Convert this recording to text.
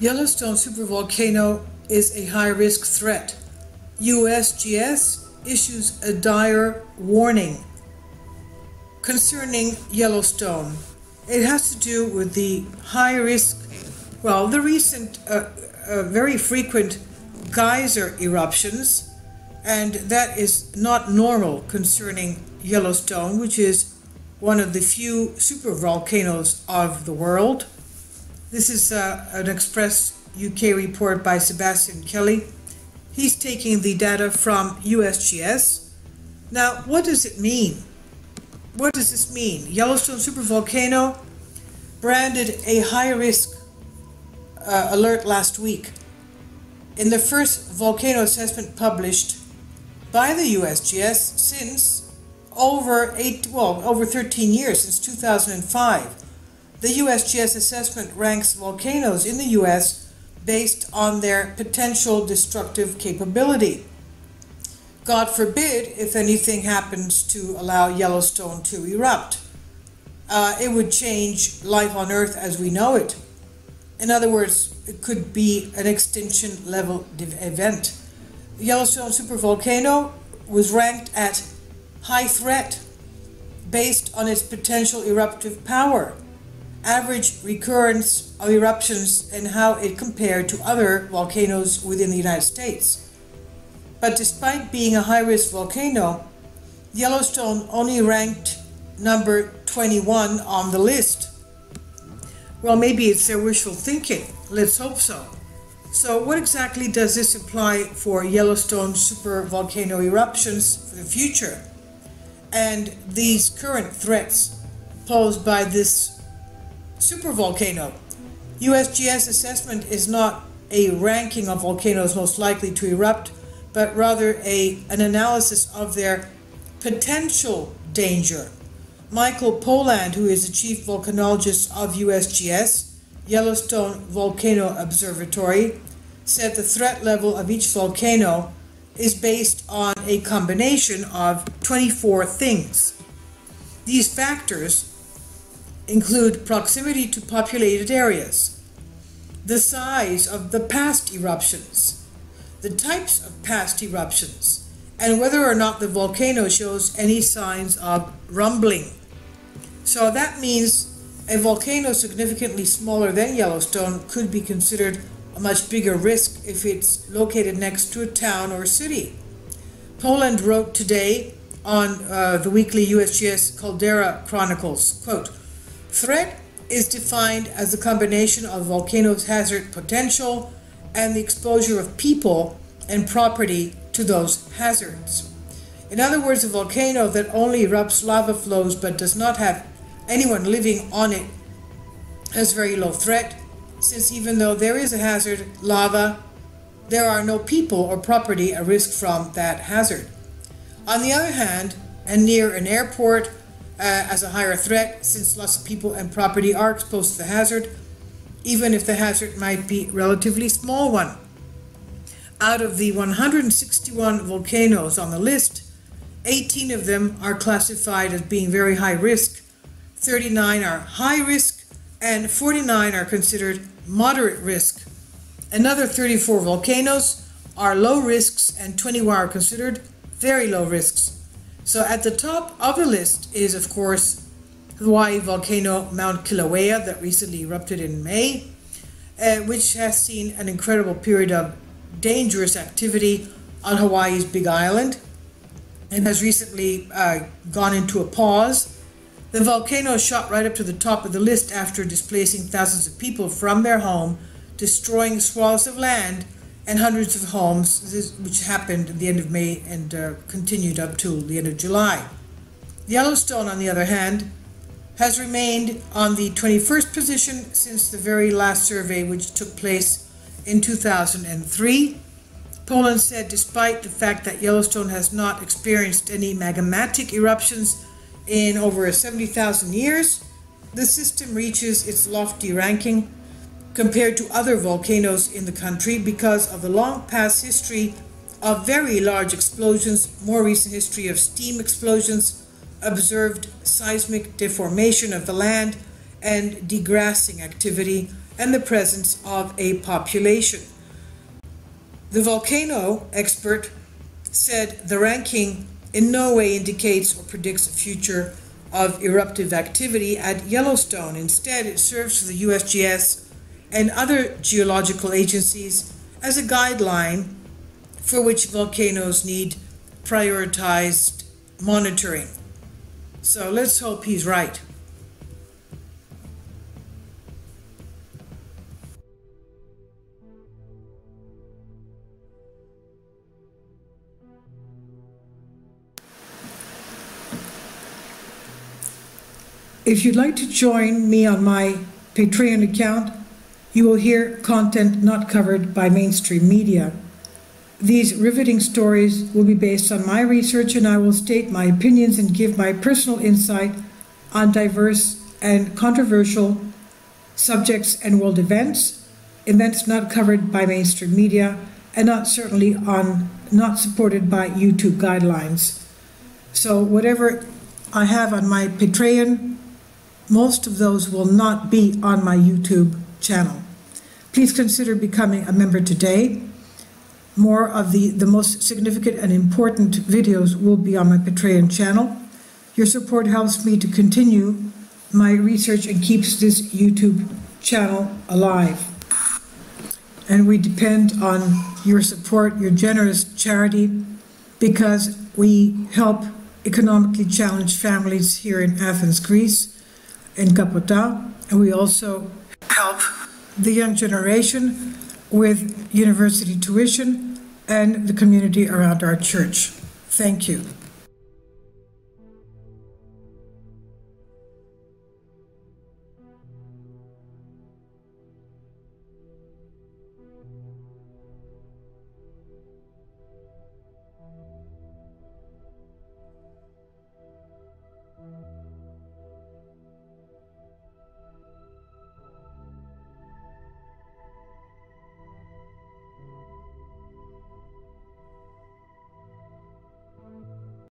Yellowstone Supervolcano is a high-risk threat. USGS issues a dire warning concerning Yellowstone. It has to do with the high-risk, the recent very frequent geyser eruptions, and that is not normal concerning Yellowstone, which is one of the few supervolcanoes of the world. This is an Express UK report by Sebastian Kelly. He's taking the data from USGS. Now, what does it mean? What does this mean? Yellowstone Supervolcano branded a high-risk alert last week. In the first volcano assessment published by the USGS since over 13 years, since 2005. The USGS assessment ranks volcanoes in the US based on their potential destructive capability. God forbid if anything happens to allow Yellowstone to erupt. It would change life on Earth as we know it. In other words, it could be an extinction level event. The Yellowstone Supervolcano was ranked at high threat based on its potential eruptive power, average recurrence of eruptions, and how it compared to other volcanoes within the United States. But despite being a high-risk volcano, Yellowstone only ranked number 21 on the list. Well, maybe it's their wishful thinking. Let's hope so. So what exactly does this imply for Yellowstone supervolcano eruptions for the future? And these current threats posed by this supervolcano. USGS assessment is not a ranking of volcanoes most likely to erupt, but rather an analysis of their potential danger. Michael Poland, who is the chief volcanologist of USGS, Yellowstone Volcano Observatory, said the threat level of each volcano is based on a combination of 24 things. These factors include proximity to populated areas, the size of the past eruptions, the types of past eruptions, and whether or not the volcano shows any signs of rumbling. So that means a volcano significantly smaller than Yellowstone could be considered a much bigger risk if it's located next to a town or city. Poland wrote today on the weekly USGS Caldera Chronicles, quote, "Threat is defined as the combination of volcano's hazard potential and the exposure of people and property to those hazards." In other words, a volcano that only erupts lava flows but does not have anyone living on it has very low threat, since even though there is a hazard, lava, there are no people or property at risk from that hazard. On the other hand, and near an airport as a higher threat, since lots of people and property are exposed to the hazard, even if the hazard might be a relatively small one. Out of the 161 volcanoes on the list, 18 of them are classified as being very high risk, 39 are high risk, and 49 are considered moderate risk. Another 34 volcanoes are low risks, and 21 are considered very low risks. So at the top of the list is, of course, Hawaii volcano Mount Kilauea that recently erupted in May, which has seen an incredible period of dangerous activity on Hawaii's Big Island and has recently gone into a pause. The volcano shot right up to the top of the list after displacing thousands of people from their home, destroying swaths of land and hundreds of homes, which happened at the end of May and continued up to the end of July. Yellowstone, on the other hand, has remained on the 21st position since the very last survey, which took place in 2003. Poland said despite the fact that Yellowstone has not experienced any magmatic eruptions in over 70,000 years, the system reaches its lofty ranking compared to other volcanoes in the country because of the long past history of very large explosions, more recent history of steam explosions, observed seismic deformation of the land, and degrassing activity, and the presence of a population. The volcano expert said the ranking in no way indicates or predicts the future of eruptive activity at Yellowstone. Instead, it serves for the USGS and other geological agencies as a guideline for which volcanoes need prioritized monitoring. So let's hope he's right. If you'd like to join me on my Patreon account, you will hear content not covered by mainstream media. These riveting stories will be based on my research, and I will state my opinions and give my personal insight on diverse and controversial subjects and world events not covered by mainstream media, and not supported by YouTube guidelines. So whatever I have on my Patreon, most of those will not be on my YouTube channel. Please consider becoming a member today. More of the most significant and important videos will be on my Patreon channel. Your support helps me to continue my research and keeps this YouTube channel alive. And we depend on your support, your generous charity, because we help economically challenged families here in Athens, Greece, in Kapota, and we also help the young generation with university tuition and the community around our church. Thank you.